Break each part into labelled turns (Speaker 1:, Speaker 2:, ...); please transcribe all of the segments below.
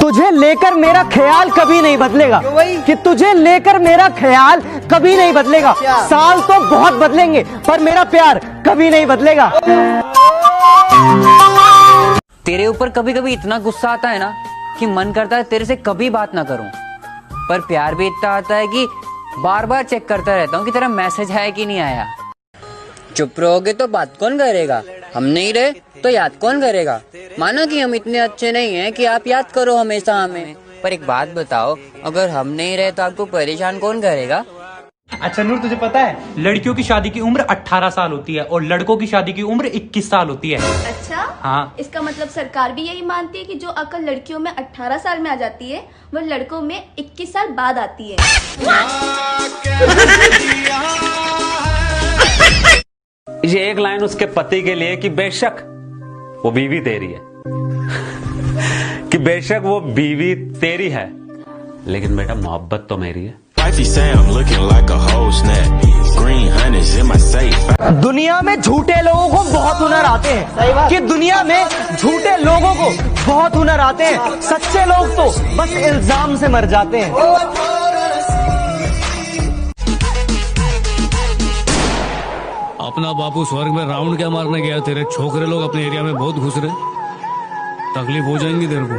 Speaker 1: तुझे लेकर मेरा ख्याल कभी नहीं बदलेगा, कि तुझे लेकर मेरा ख्याल कभी नहीं बदलेगा। साल तो बहुत बदलेंगे पर मेरा प्यार कभी नहीं बदलेगा।
Speaker 2: तेरे ऊपर कभी कभी इतना गुस्सा आता है ना कि मन करता है तेरे से कभी बात ना करूं, पर प्यार भी इतना आता है कि बार बार चेक करता रहता हूं कि तेरा मैसेज आया कि नहीं आया। चुप रहोगे तो बात कौन करेगा, हम नहीं रहे तो याद कौन करेगा। माना कि हम इतने अच्छे नहीं हैं कि आप याद करो हमेशा हमें, पर एक बात बताओ, अगर हम नहीं रहे तो आपको परेशान कौन करेगा।
Speaker 3: अच्छा नूर, तुझे पता है लड़कियों की शादी की उम्र 18 साल होती है और लड़कों की शादी की उम्र 21 साल होती है।
Speaker 4: अच्छा
Speaker 3: हाँ,
Speaker 4: इसका मतलब सरकार भी यही मानती है कि जो अकल लड़कियों में 18 साल में आ जाती है वो लड़कों में 21 साल बाद आती है।
Speaker 5: ये एक लाइन उसके पति के लिए कि बेशक वो बीवी तेरी है कि बेशक वो बीवी तेरी है, लेकिन बेटा मोहब्बत तो मेरी है।
Speaker 1: दुनिया में झूठे लोगों को बहुत हुनर आते हैं, कि दुनिया में झूठे लोगों को बहुत हुनर आते हैं, सच्चे लोग तो बस इल्जाम से मर जाते हैं।
Speaker 6: अपना बापू स्वर्ग में राउंड क्या मारने गया, तेरे छोकरे लोग अपने एरिया में बहुत घुस रहे, तकलीफ हो जाएंगी तेरे को।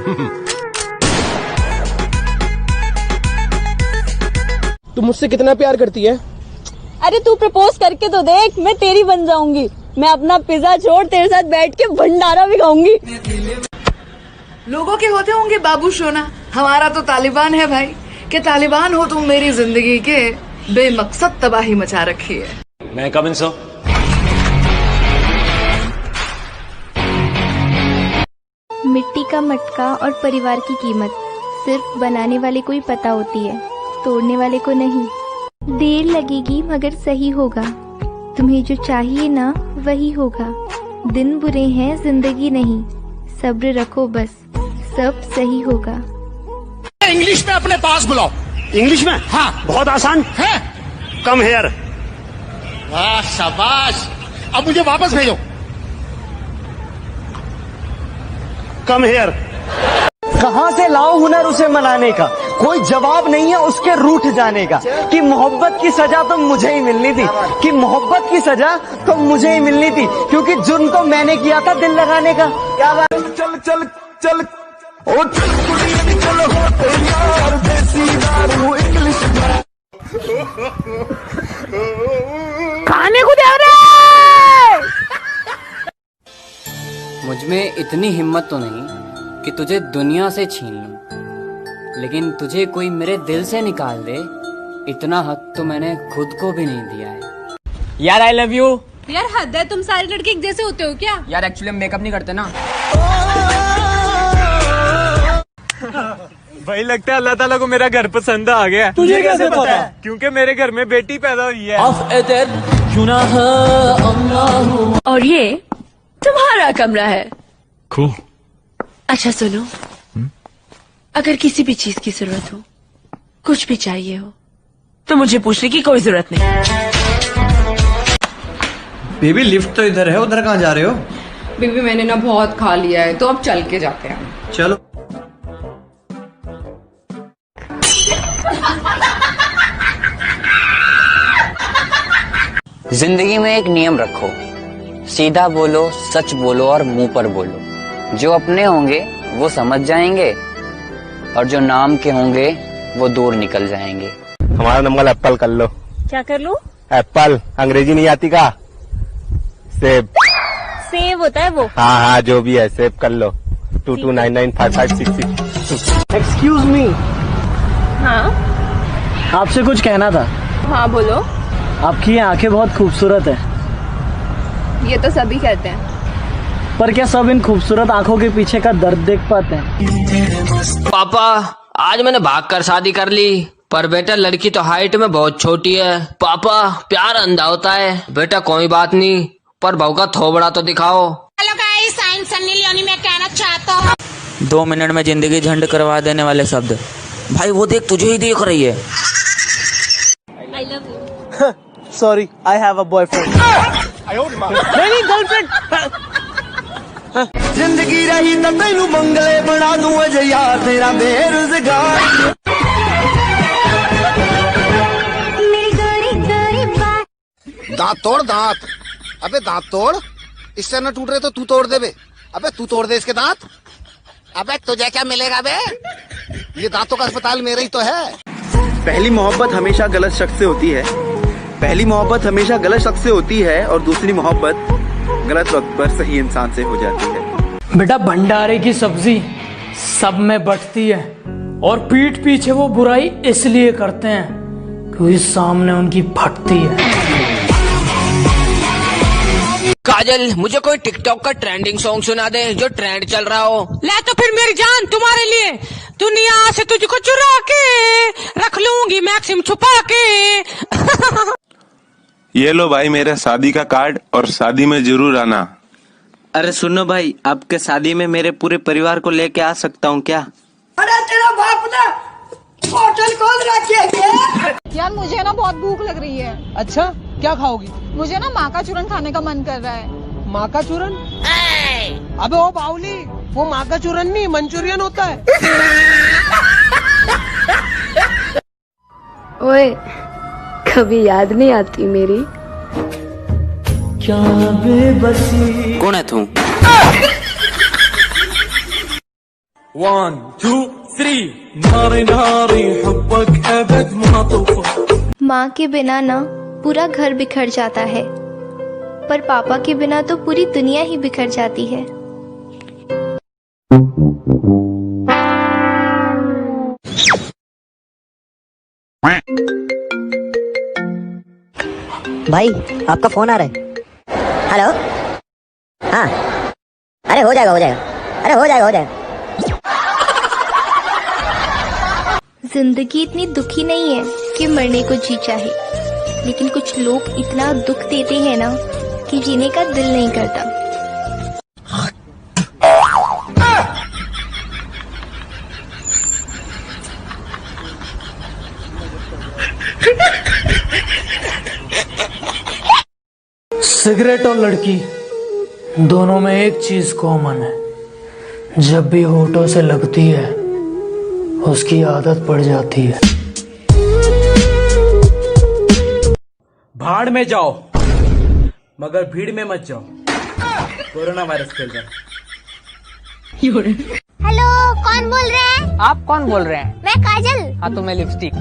Speaker 7: तू मुझसे कितना प्यार करती है?
Speaker 8: अरे तू प्रपोज करके तो देख, मैं तेरी बन जाऊंगी। मैं अपना पिज्जा छोड़ तेरे साथ बैठ के भंडारा भी खाऊंगी।
Speaker 9: लोगों के होते होंगे बाबू सोना, हमारा तो तालिबान है भाई। कि तालिबान हो तुम मेरी जिंदगी के, बेमकसद तबाही मचा रखी है।
Speaker 5: मैं कम इन सो
Speaker 10: मिट्टी का मटका और परिवार की कीमत सिर्फ बनाने वाले को ही पता होती है, तोड़ने वाले को नहीं। देर लगेगी मगर सही होगा, तुम्हें जो चाहिए ना वही होगा। दिन बुरे हैं जिंदगी नहीं, सब्र रखो बस, सब सही होगा।
Speaker 7: इंग्लिश में अपने पास बुलाओ।
Speaker 11: इंग्लिश में?
Speaker 7: हाँ,
Speaker 11: बहुत आसान
Speaker 7: है।
Speaker 11: Come here.
Speaker 7: वाह शाबाश, अब मुझे वापस भेजो।
Speaker 11: Come here.
Speaker 1: कहां से लाओ हुनर उसे मनाने का, कोई जवाब नहीं है उसके रूठ जाने का। कि मोहब्बत की सजा तो मुझे ही मिलनी थी, कि मोहब्बत की सजा तो मुझे ही मिलनी थी, क्योंकि जुर्म तो मैंने किया था दिल लगाने का। क्या बात।
Speaker 11: चल चल चल ओ चल होते यार, देसी दारू इंग्लिश
Speaker 8: खाने को दे रहे।
Speaker 2: मुझमें इतनी हिम्मत तो नहीं कि तुझे दुनिया से छीन लूं, लेकिन तुझे कोई मेरे दिल से निकाल दे, इतना हक तो मैंने खुद को भी नहीं दिया है।
Speaker 3: यार आई लव यू।
Speaker 8: यार हद है, तुम सारे लड़के एक जैसे होते हो क्या?
Speaker 2: यार एक्चुअली हम मेकअप नहीं करते ना।
Speaker 3: भाई लगता है अल्लाह ताला को मेरा घर पसंद आ गया।
Speaker 1: तुझे कैसे पता है?
Speaker 3: क्योंकि मेरे घर में बेटी पैदा हुई है।
Speaker 8: और ये तुम्हारा कमरा है।
Speaker 6: खूब।
Speaker 9: अच्छा सुनो, अगर किसी भी चीज की जरूरत हो, कुछ भी चाहिए हो, तो मुझे पूछने की कोई जरूरत नहीं।
Speaker 12: बेबी लिफ्ट तो इधर है, उधर कहाँ जा रहे हो?
Speaker 9: बेबी मैंने ना बहुत खा लिया है, तो अब चल के जाते हैं।
Speaker 12: चलो।
Speaker 2: जिंदगी में एक नियम रखो, सीधा बोलो, सच बोलो और मुंह पर बोलो। जो अपने होंगे वो समझ जाएंगे और जो नाम के होंगे वो दूर निकल जाएंगे।
Speaker 11: हमारा नंबर एप्पल कर लो।
Speaker 8: क्या कर लूं?
Speaker 11: एप्पल, अंग्रेजी नहीं आती का? सेब।
Speaker 8: सेब होता है वो?
Speaker 11: हाँ हाँ जो भी है, सेब कर लो। 22995566।
Speaker 1: एक्सक्यूज मी,
Speaker 8: हाँ
Speaker 1: आपसे कुछ कहना था।
Speaker 8: हाँ बोलो।
Speaker 1: आपकी ये आंखें बहुत खूबसूरत है।
Speaker 8: ये तो सभी कहते हैं,
Speaker 1: पर क्या सब इन खूबसूरत आंखों के पीछे का दर्द देख पाते हैं?
Speaker 13: पापा आज मैंने भाग कर शादी कर ली, पर बेटा लड़की तो हाइट में बहुत छोटी है। पापा प्यार अंधा होता है। बेटा कोई बात नहीं, पर बहू का थोबड़ा तो दिखाओ।
Speaker 8: Hello guys, I am Sunny Leone. मैं कहना चाहता हूँ
Speaker 13: 2 मिनट में जिंदगी झंड करवा देने वाले शब्द। भाई वो देख, तुझे ही देख रही है।
Speaker 8: I love you.
Speaker 1: Sorry, I have a boyfriend. नहीं गर्लफ्रेंड।
Speaker 11: जिंदगी रही तो तेनू मंगले बना दूं अजे यार तेरा बेरोजगार।
Speaker 7: दांत तोड़ दांत, अबे दांत तोड़, इससे न टूट रहे तो तू तोड़ दे बे। अबे तू तोड़ दे इसके दांत। अबे तुझे क्या मिलेगा बे, ये दांतों का अस्पताल मेरा ही तो है।
Speaker 1: पहली मोहब्बत हमेशा गलत शख्स से होती है, पहली मोहब्बत हमेशा गलत शख्स से होती है और दूसरी मोहब्बत गलत वक्त पर सही इंसान से हो जाती है।
Speaker 14: बेटा भंडारे की सब्जी सब में बंटती है और पीठ पीछे वो बुराई इसलिए करते हैं क्योंकि सामने उनकी फटती है।
Speaker 13: काजल, मुझे कोई टिकटॉक का ट्रेंडिंग सॉन्ग सुना दे जो ट्रेंड चल रहा हो।
Speaker 9: ले तो फिर मेरी जान तुम्हारे लिए दुनिया से तुझको चुरा के रख लूंगी मैक्सिम छुपा के।
Speaker 15: ये लो भाई मेरा शादी का कार्ड और शादी में जरूर आना।
Speaker 1: अरे सुनो भाई, आपके शादी में मेरे पूरे परिवार को लेके आ सकता हूँ क्या?
Speaker 9: अरे तेरा बाप ने होटल खोल रखी है।
Speaker 8: यार मुझे ना बहुत भूख लग रही है।
Speaker 14: अच्छा क्या खाओगी?
Speaker 8: मुझे ना माँ का चूरन खाने का मन कर रहा है।
Speaker 14: माँ का चूरन? अबे ओ बाउली, वो माँ का चूरन नहीं मंचूरियन होता है।
Speaker 10: ओए, कभी याद नहीं आती मेरी?
Speaker 14: क्या बेबसी।
Speaker 2: कौन है तू?
Speaker 11: 1 2 3 नारी नारी हुब्बक अबद मा तुफा।
Speaker 10: माँ के बिना ना पूरा घर बिखर जाता है, पर पापा के बिना तो पूरी दुनिया ही बिखर जाती है।
Speaker 16: भाई आपका फोन आ रहा है। हेलो, हाँ, अरे हो जाएगा, अरे हो जाएगा।
Speaker 10: जिंदगी इतनी दुखी नहीं है कि मरने को जी चाहे, लेकिन कुछ लोग इतना दुख देते हैं ना कि जीने का दिल नहीं करता।
Speaker 14: सिगरेट और लड़की दोनों में एक चीज कॉमन है, जब भी होठों से लगती है उसकी आदत पड़ जाती है।
Speaker 12: भाड़ में जाओ मगर भीड़ में मत जाओ, कोरोना वायरस फैल रहा है।
Speaker 17: हेलो, कौन बोल रहे हैं?
Speaker 2: आप कौन बोल रहे हैं?
Speaker 17: मैं काजल।
Speaker 2: हाँ तो मैं लिपस्टिक।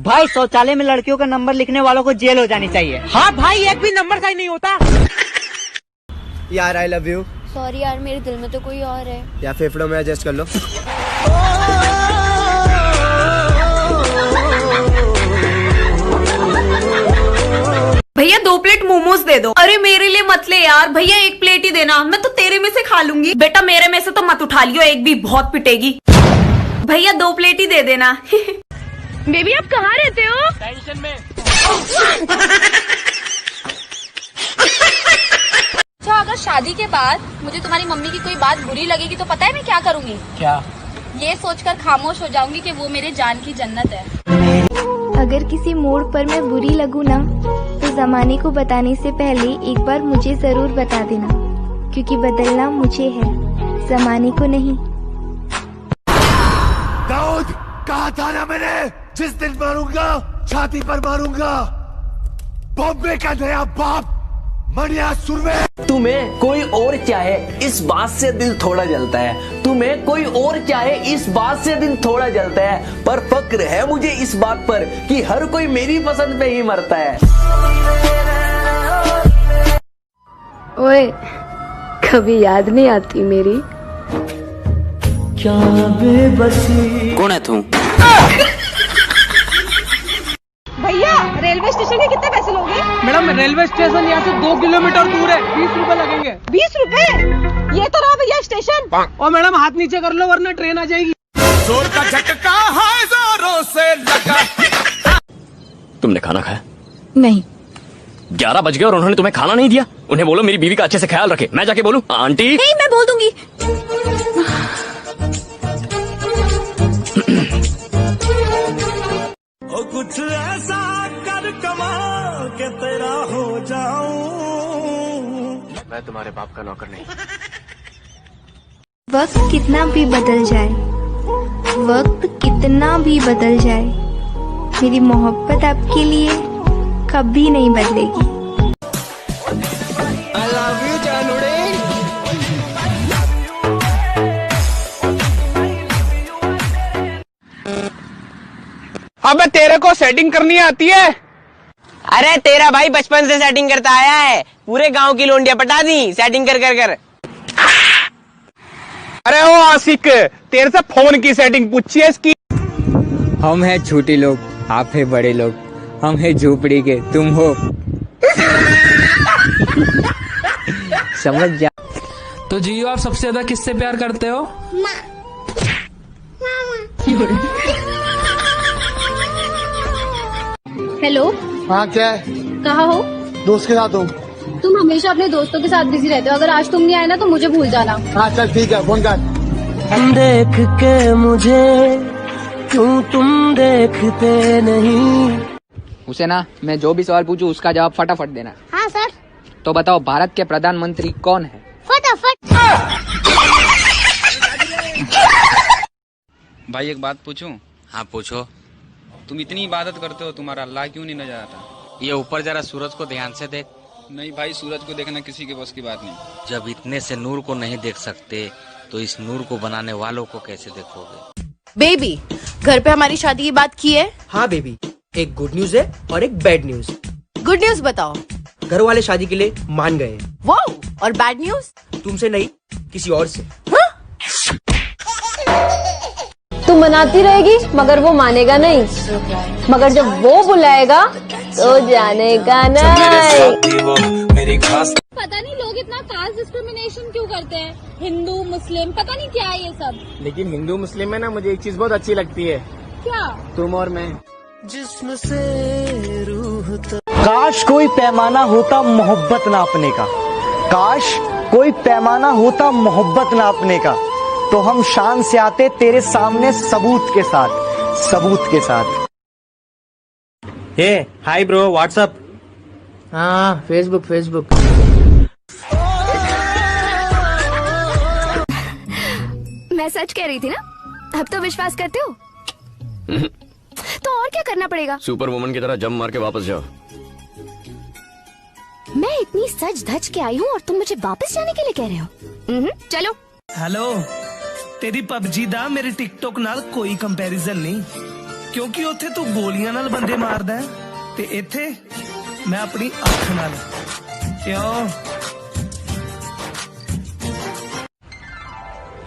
Speaker 16: भाई शौचालय में लड़कियों का नंबर लिखने वालों को जेल हो जानी चाहिए।
Speaker 9: हाँ भाई, एक भी नंबर सही नहीं होता।
Speaker 1: यार आई लव यू।
Speaker 10: सॉरी यार, मेरे दिल में तो कोई और है।
Speaker 1: या फेफड़ों में एडजस्ट कर लो।
Speaker 8: भैया 2 प्लेट मोमोज दे दो। अरे मेरे लिए मत ले यार, भैया 1 प्लेट ही देना, मैं तो तेरे में से खा लूंगी। बेटा मेरे में से तो मत उठा लियो, एक भी बहुत पिटेगी। भैया 2 प्लेट ही दे देना। बेबी आप कहाँ रहते हो?
Speaker 14: टेंशन में।
Speaker 8: अच्छा, अगर शादी के बाद मुझे तुम्हारी मम्मी की कोई बात बुरी लगेगी तो पता है मैं क्या करूँगी?
Speaker 14: क्या?
Speaker 8: ये सोचकर खामोश हो जाऊंगी कि वो मेरे जान की जन्नत है।
Speaker 10: अगर किसी मोड़ पर मैं बुरी लगूं ना, तो जमाने को बताने से पहले एक बार मुझे जरूर बता देना, क्योंकि बदलना मुझे है, जमाने को नहीं।
Speaker 11: दाऊद, कहा था ना मैंने, जिस दिन मारूंगा छाती पर मारूंगा। बॉम्बे का नया बाप मणिया सुरवे।
Speaker 12: तुम्हें कोई और चाहे इस बात से दिल थोड़ा जलता है, तुम्हें कोई और चाहे इस बात से दिल थोड़ा जलता है, पर फक्र है मुझे इस बात पर कि हर कोई मेरी पसंद पे ही मरता है।
Speaker 10: ओए, कभी याद नहीं आती मेरी?
Speaker 14: क्या बेबसी।
Speaker 2: कौन है तू?
Speaker 8: भैया रेलवे स्टेशन के कितने पैसे लोगे?
Speaker 14: मैडम रेलवे स्टेशन यहाँ से 2 किलोमीटर दूर है, 20 रुपए लगेंगे।
Speaker 8: 20 रुपए? ये तो रहा भैया स्टेशन।
Speaker 14: और मैडम हाथ नीचे कर लो वरना ट्रेन आ जाएगी।
Speaker 11: जोर का झटका है जोरों से लगा।
Speaker 18: तुमने खाना खाया?
Speaker 10: नहीं।
Speaker 18: 11 बज गए और उन्होंने तुम्हें खाना नहीं दिया? उन्हें बोलो मेरी बीवी का अच्छे से ख्याल रखे। मैं जाके बोलूं? आंटी
Speaker 8: नहीं, मैं बोल दूंगी।
Speaker 11: कुछ ऐसा कर कमा के तेरा हो जाऊं।
Speaker 19: मैं
Speaker 18: तुम्हारे बाप का नौकर नहीं।
Speaker 10: वक्त कितना भी बदल जाए, वक्त कितना भी बदल जाए, मेरी मोहब्बत आपके लिए कभी नहीं बदलेगी।
Speaker 12: I love you, जानूड़े।
Speaker 19: अबे तेरे को सेटिंग करनी आती है?
Speaker 20: अरे तेरा भाई बचपन से सेटिंग करता आया है, पूरे गांव की लोंडियां पटा दी सेटिंग कर कर कर।
Speaker 19: अरे ओ आशिक, तेरे से फोन की सेटिंग पूछी है इसकी।
Speaker 2: हम हैं छोटे लोग, आप हैं बड़े लोग, हम हैं झोपड़ी के, तुम हो समझ जा।
Speaker 14: तो जियो, आप सबसे ज्यादा किससे प्यार करते हो?
Speaker 21: हेलो।
Speaker 7: हाँ क्या है?
Speaker 21: कहाँ हो?
Speaker 7: दोस्त के साथ हूँ।
Speaker 21: तुम हमेशा अपने दोस्तों के साथ बिजी रहते हो, अगर आज तुम नहीं आए ना तो मुझे भूल जाना।
Speaker 7: हाँ चल ठीक है, फोन कर।
Speaker 12: देख के मुझे क्यों तुम देखते नहीं?
Speaker 2: उसे ना मैं जो भी सवाल पूछूं उसका जवाब फटाफट देना।
Speaker 17: हाँ सर।
Speaker 2: तो बताओ, भारत के प्रधानमंत्री कौन है?
Speaker 17: फटाफट।
Speaker 22: भाई एक बात पूछूं?
Speaker 18: हाँ पूछो।
Speaker 22: तुम इतनी इबादत करते हो, तुम्हारा अल्लाह क्यों नहीं नजर आता?
Speaker 18: ये ऊपर जरा सूरज को ध्यान से देख।
Speaker 22: नहीं भाई, सूरज को देखना किसी के बस की बात नहीं।
Speaker 18: जब इतने से नूर को नहीं देख सकते तो इस नूर को बनाने वालों को कैसे देखोगे?
Speaker 9: बेबी, घर पे हमारी शादी की बात की है?
Speaker 23: हाँ बेबी, एक गुड न्यूज है और एक बैड न्यूज।
Speaker 9: गुड न्यूज बताओ।
Speaker 23: घर वाले शादी के लिए मान गए।
Speaker 9: वाओ! और बैड न्यूज?
Speaker 23: तुमसे नहीं, किसी और से।
Speaker 21: तू मनाती रहेगी मगर वो मानेगा नहीं, मगर जब वो बुलाएगा तो जानेगा नहीं।
Speaker 12: मेरी खास
Speaker 21: पता नहीं लोग इतना कास्ट डिस्क्रिमिनेशन क्यों करते हैं, हिंदू मुस्लिम पता नहीं क्या है ये सब।
Speaker 23: लेकिन हिंदू मुस्लिम में ना मुझे एक चीज बहुत अच्छी लगती है।
Speaker 21: क्या?
Speaker 23: तुम और मैं।
Speaker 12: जिस्म से रूह
Speaker 1: काश कोई पैमाना होता मोहब्बत नापने का, काश कोई पैमाना होता मोहब्बत नापने का, तो हम शान से आते तेरे सामने सबूत के साथ, सबूत के साथ।
Speaker 3: हे हाय ब्रो, व्हाट्सअप।
Speaker 23: हाँ फेसबुक फेसबुक।
Speaker 10: मैं सच कह रही थी ना, अब तो विश्वास करते हो? तो और क्या करना पड़ेगा?
Speaker 18: सुपर वुमन की तरह जम मार के वापस जाओ।
Speaker 10: मैं इतनी सज धज के आई हूँ और तुम मुझे वापस जाने के लिए कह रहे हो? चलो।
Speaker 12: हेलो, तेरी पबजी दा मेरे टिकटॉक नाल कोई कंपैरिजन नहीं, क्योंकि उथे तू गोलियां नाल बंदे मारदा है ते इथे मैं अपनी अख नाल। क्यों?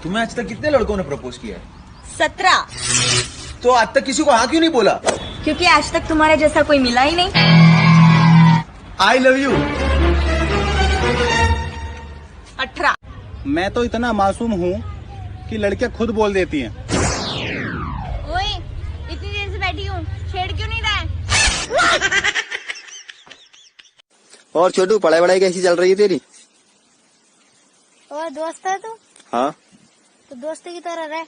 Speaker 24: तुम्हें आज तक कितने लड़कों ने प्रपोज किया है?
Speaker 21: 17।
Speaker 24: तो आज तक किसी को हाँ क्यों नहीं बोला?
Speaker 21: क्योंकि आज तक तुम्हारे जैसा कोई मिला ही नहीं।
Speaker 24: I love you.
Speaker 21: 18।
Speaker 24: मैं तो इतना मासूम हूँ कि लड़कियां खुद बोल देती हैं।
Speaker 17: ओए, इतनी देर से बैठी हूँ, छेड़ क्यों नहीं रहा है?
Speaker 7: और छोटू, पढ़ाई वढ़ाई कैसी चल रही है तेरी?
Speaker 17: और दोस्त है तू?
Speaker 7: हाँ।
Speaker 17: तो दोस्ती की तरह रह,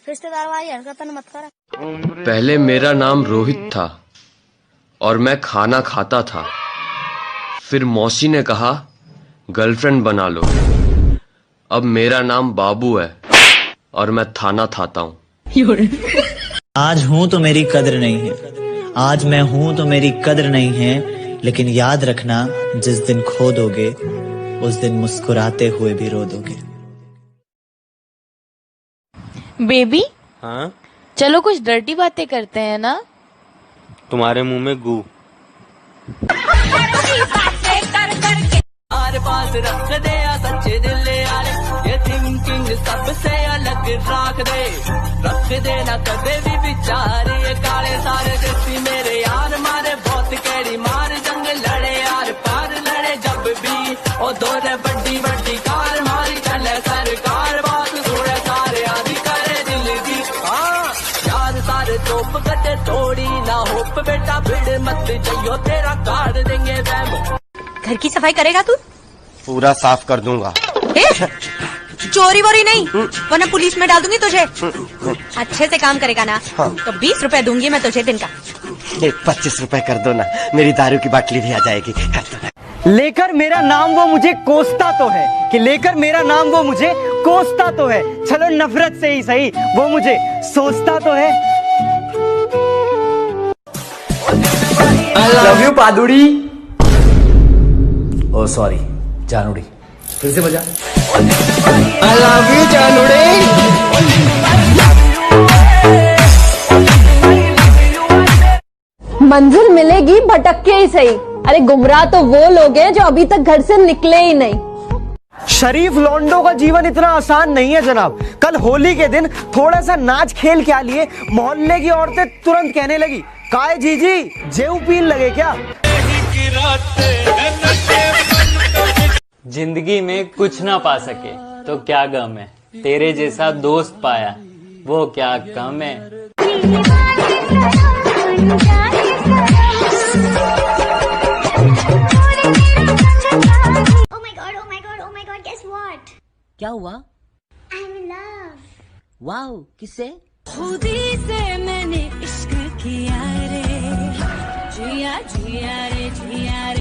Speaker 17: रिश्तेदार वाली हरकत मत कर।
Speaker 25: पहले मेरा नाम रोहित था और मैं खाना खाता था, फिर मौसी ने कहा गर्लफ्रेंड बना लो। अब मेरा नाम बाबू है और मैं थाना थाता हूँ।
Speaker 26: आज हूँ तो मेरी कद्र नहीं है, आज मैं हूँ तो मेरी कद्र नहीं है, लेकिन याद रखना जिस दिन खो दोगे उस दिन मुस्कुराते हुए भी रो दोगे।
Speaker 9: बेबी,
Speaker 27: हाँ?
Speaker 9: चलो कुछ डर्टी बातें करते हैं ना।
Speaker 27: तुम्हारे मुंह में गू।
Speaker 12: पास रख दे सच्चे दिल यारे, ये थिंकिंग सबसे अलग रख दे ना कदे भी विचार, ये काले सारे देसी मेरे यार मारे बहुत कैरी मार, जंग लड़े यार पार लड़े जब भी ओ दोरे बड्डी बड्डी कार मारी चले सरकार, बात सुने सारे आदि करे दिल की। हाँ यार सारे तोप कटे थोड़ी ना होप बेटा, भिड़ मत जाइयो तेरा काट देंगे वैम।
Speaker 9: घर की सफाई करेगा तू?
Speaker 7: पूरा साफ कर दूंगा।
Speaker 9: चोरी वोरी नहीं, वरना पुलिस में डाल दूंगी तुझे। अच्छे से काम करेगा ना?
Speaker 7: हाँ।
Speaker 9: तो 20 रुपए दूंगी मैं तुझे दिन का।
Speaker 7: 25 रुपए कर दो ना, मेरी दारू की बाटली भी आ जाएगी। कर दो ना।
Speaker 1: लेकर मेरा नाम वो मुझे कोसता तो है, कि लेकर मेरा नाम वो मुझे कोसता तो है, चलो नफरत से ही सही वो मुझे सोचता तो है।
Speaker 4: I love you पादुड़ी। ओ सॉरी जानूड़ी, फिर से बजा। I love you जानूड़ी।
Speaker 21: मंजिल मिलेगी भटक के ही सही। अरे गुमराह तो वो लोग हैं जो अभी तक घर से निकले ही नहीं।
Speaker 1: शरीफ लौंडों का जीवन इतना आसान नहीं है जनाब। कल होली के दिन थोड़ा सा नाच खेल के लिए मोहल्ले की औरतें तुरंत कहने लगी, काय जीजी जेऊ पीन लगे क्या।
Speaker 5: जिंदगी में कुछ ना पा सके तो क्या गम है, तेरे जैसा दोस्त पाया वो क्या कम है।
Speaker 6: क्या हुआ?
Speaker 17: I'm in love.
Speaker 6: वाओ, किससे?
Speaker 17: खुद ही से मैंने इश्क किया रे, जिया जिया रे जिया रे।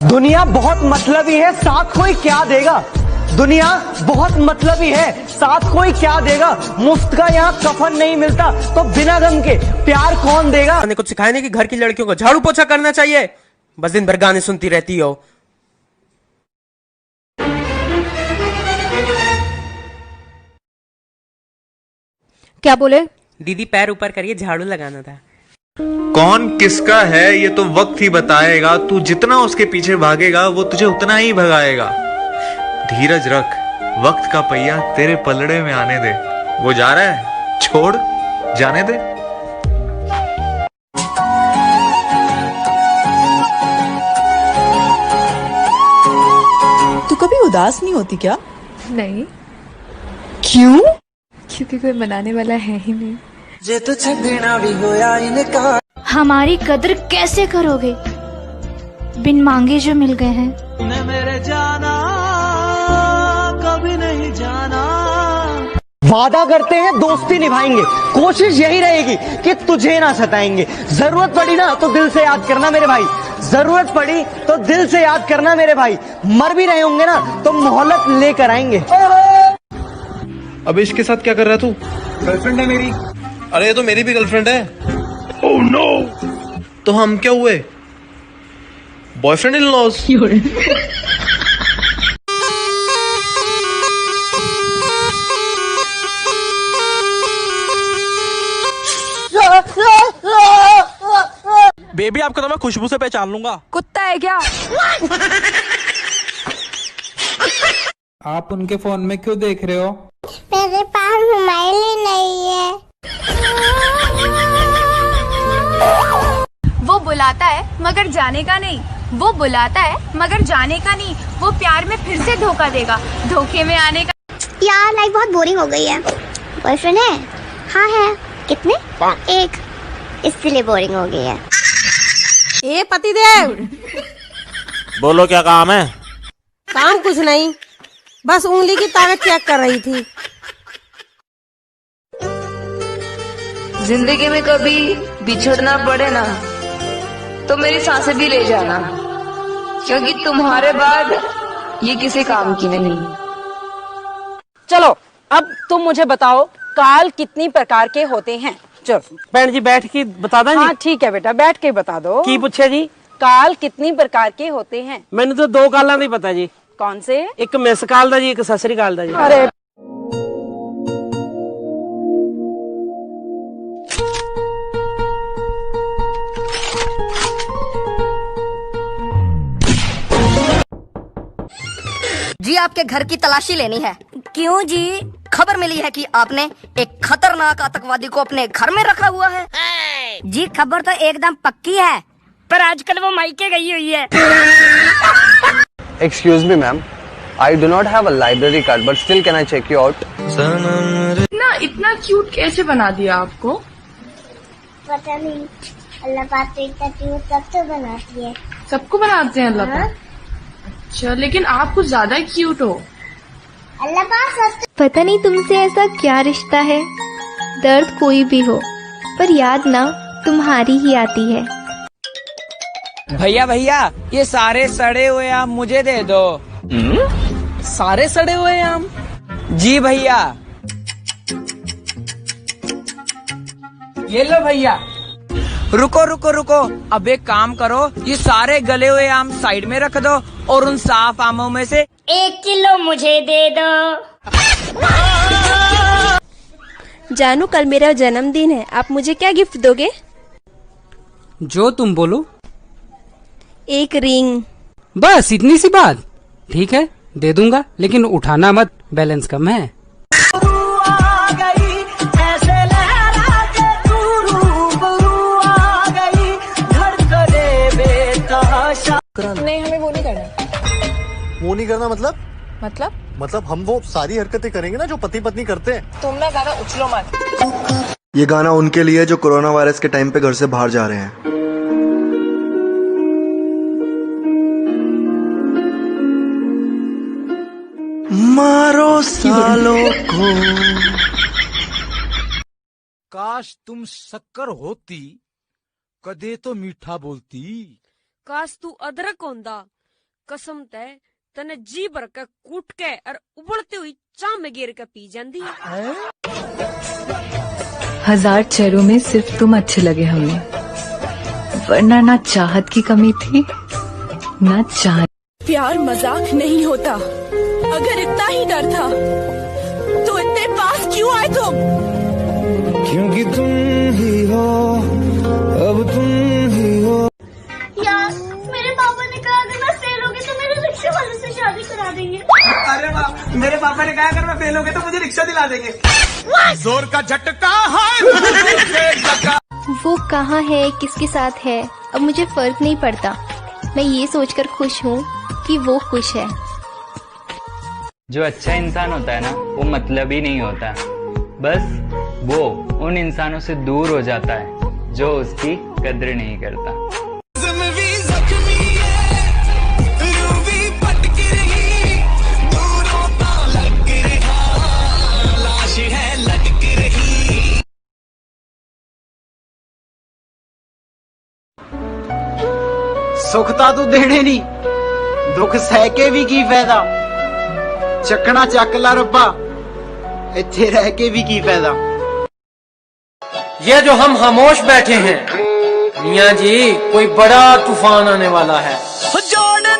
Speaker 1: दुनिया बहुत मतलबी है, साथ कोई क्या देगा। दुनिया बहुत मतलबी है, साथ कोई क्या देगा। मुफ्त का यहाँ कफन नहीं मिलता तो बिना गम के प्यार कौन देगा।
Speaker 23: मैंने कुछ सिखाया नहीं कि घर की लड़कियों को झाड़ू पोछा करना चाहिए, बस दिन भर गाने सुनती रहती हो।
Speaker 21: क्या बोले?
Speaker 23: दीदी पैर ऊपर करिए, झाड़ू लगाना था।
Speaker 8: कौन किसका है ये तो वक्त ही बताएगा। तू जितना उसके पीछे भागेगा वो तुझे उतना ही भगाएगा। धीरज रख, वक्त का पहिया तेरे पलड़े में आने दे। वो जा रहा है, छोड़ जाने दे।
Speaker 13: तू कभी उदास नहीं होती क्या?
Speaker 15: नहीं।
Speaker 13: क्यों?
Speaker 15: क्योंकि कोई मनाने वाला है ही नहीं।
Speaker 13: जे तो छगना भी होया इनका।
Speaker 10: हमारी कदर कैसे करोगे बिन मांगे जो मिल गए हैं।
Speaker 13: तूने मेरे जाना कभी नहीं जाना।
Speaker 1: वादा करते हैं दोस्ती निभाएंगे, कोशिश यही रहेगी कि तुझे ना सताएंगे। जरूरत पड़ी ना तो दिल से याद करना मेरे भाई, जरूरत पड़ी तो दिल से याद करना मेरे भाई। मर भी रहे होंगे ना तो मोहलत लेकर आएंगे।
Speaker 24: अब इसके साथ क्या कर रहा तू? गर्लफ्रेंड है मेरी। अरे ये तो मेरी भी गर्लफ्रेंड है। ओह नो, तो हम क्या हुए? Boyfriend in laws.
Speaker 23: बेबी आपको तो मैं खुशबू से पहचान लूंगा।
Speaker 21: कुत्ता है क्या?
Speaker 24: आप उनके फोन में क्यों देख रहे हो?
Speaker 17: मेरे पास मोबाइल ही नहीं है।
Speaker 10: वो बुलाता है मगर जाने का नहीं, वो बुलाता है मगर जाने का नहीं। वो प्यार में फिर से धोखा देगा, धोखे में आने का।
Speaker 17: यार लाइफ बहुत बोरिंग हो गई है। बॉयफ्रेंड है? हाँ है। कितने? एक। इसलिए बोरिंग हो गई है।
Speaker 21: ए पतिदेव,
Speaker 27: बोलो क्या काम है?
Speaker 21: काम कुछ नहीं, बस उंगली की ताकत चेक कर रही थी।
Speaker 9: जिंदगी में कभी बिछड़ना पड़े ना तो मेरी सांसें भी ले जाना, क्योंकि तुम्हारे बाद ये किसी काम की नहीं।
Speaker 21: चलो अब तुम मुझे बताओ काल कितनी प्रकार के होते हैं। चलो
Speaker 23: बहन जी बैठ के बता दें।
Speaker 21: हाँ ठीक है बेटा, बैठ के बता दो।
Speaker 23: की पूछे जी?
Speaker 21: काल कितनी प्रकार के होते हैं?
Speaker 23: मैंने तो दो काला नहीं पता जी।
Speaker 21: कौन से?
Speaker 23: एक मिस काल दा जी, एक ससरी काल दा जी।
Speaker 21: अरे
Speaker 16: जी आपके घर की तलाशी लेनी है।
Speaker 17: क्यों जी?
Speaker 16: खबर मिली है कि आपने एक खतरनाक आतंकवादी को अपने घर में रखा हुआ है।
Speaker 17: जी खबर तो एकदम पक्की है,
Speaker 16: पर आजकल वो मायके गई हुई है।
Speaker 28: Excuse me, ma'am. I do not have a library card, but still can I check you out?
Speaker 9: इतना क्यूट कैसे बना दिया आपको?
Speaker 17: पता नहीं, अल्लाह पाक तो इतना क्यूट सब तो बनाती है।
Speaker 9: सबको बनाते हैं अल्लाह पाक। अच्छा, लेकिन आप कुछ ज्यादा क्यूट हो।
Speaker 17: अल्लाह पाक
Speaker 10: पता नहीं तुमसे ऐसा क्या रिश्ता है। दर्द कोई भी हो पर याद ना तुम्हारी ही आती है।
Speaker 2: भैया भैया ये सारे सड़े हुए आम मुझे दे दो।
Speaker 12: सारे सड़े हुए आम?
Speaker 2: जी भैया। ये लो भैया। रुको रुको रुको, अब एक काम करो, ये सारे गले हुए आम साइड में रख दो और उन साफ आमों में से
Speaker 10: 1 किलो मुझे दे दो।
Speaker 21: जानू कल मेरा जन्मदिन है, आप मुझे क्या गिफ्ट दोगे?
Speaker 3: जो तुम बोलो।
Speaker 21: एक रिंग।
Speaker 3: बस इतनी सी बात? ठीक है दे दूंगा, लेकिन उठाना मत, बैलेंस कम है।
Speaker 15: नहीं, हमें वो नहीं करना।
Speaker 11: वो नहीं करना मतलब हम वो सारी हरकतें करेंगे ना जो पति पत्नी करते हैं।
Speaker 15: तुम ना ज्यादा उछलो मत।
Speaker 11: ये गाना उनके लिए जो कोरोना वायरस के टाइम पे घर से बाहर जा रहे हैं। मारो सालों को।
Speaker 14: काश तुम शक्कर होती, कदे तो मीठा बोलती।
Speaker 9: काश तू अदरक होंदा, कसम तय तने जी भर के कूट के और उबलते हुई चाह में गिर के पी जाती है।
Speaker 15: 1000 चेहरों में सिर्फ तुम अच्छे लगे हमें, वरना ना चाहत की कमी थी ना चाहत।
Speaker 9: प्यार मजाक नहीं होता, अगर इतना ही डर था तो इतने पास क्यों आए तुम?
Speaker 13: क्योंकि तुम ही हो, अब तुम ही हो।
Speaker 17: यार मेरे पापा ने कहा अगर मैं फेल हो गई तो मेरे रिक्शे वाले से शादी करा देंगे।
Speaker 2: अरे वाह, मेरे पापा ने कहा अगर मैं फेल हो गई तो मुझे रिक्शा दिला देंगे।
Speaker 14: जोर का झटका है।
Speaker 10: वो कहाँ है, किसके साथ है, अब मुझे फर्क नहीं पड़ता। मैं ये सोचकर खुश हूँ कि वो खुश है।
Speaker 5: जो अच्छा इंसान होता है ना, वो मतलबी नहीं होता, बस वो उन इंसानों से दूर हो जाता है जो उसकी कद्र नहीं करता।
Speaker 1: सुख ਤਾਂ ਤੂੰ ਦੇਣੇ ਨਹੀਂ, ਦੁੱਖ ਸਹਿ ਕੇ ਵੀ ਕੀ ਫਾਇਦਾ। ਚੱਕਣਾ ਚੱਕ ਲਾ ਰੱਬਾ, ਇੱਥੇ ਰਹਿ ਕੇ भी की फायदा।
Speaker 23: ये जो हम खामोश बैठे हैं, मियाँ जी कोई बड़ा तूफान आने वाला है।
Speaker 12: जोड़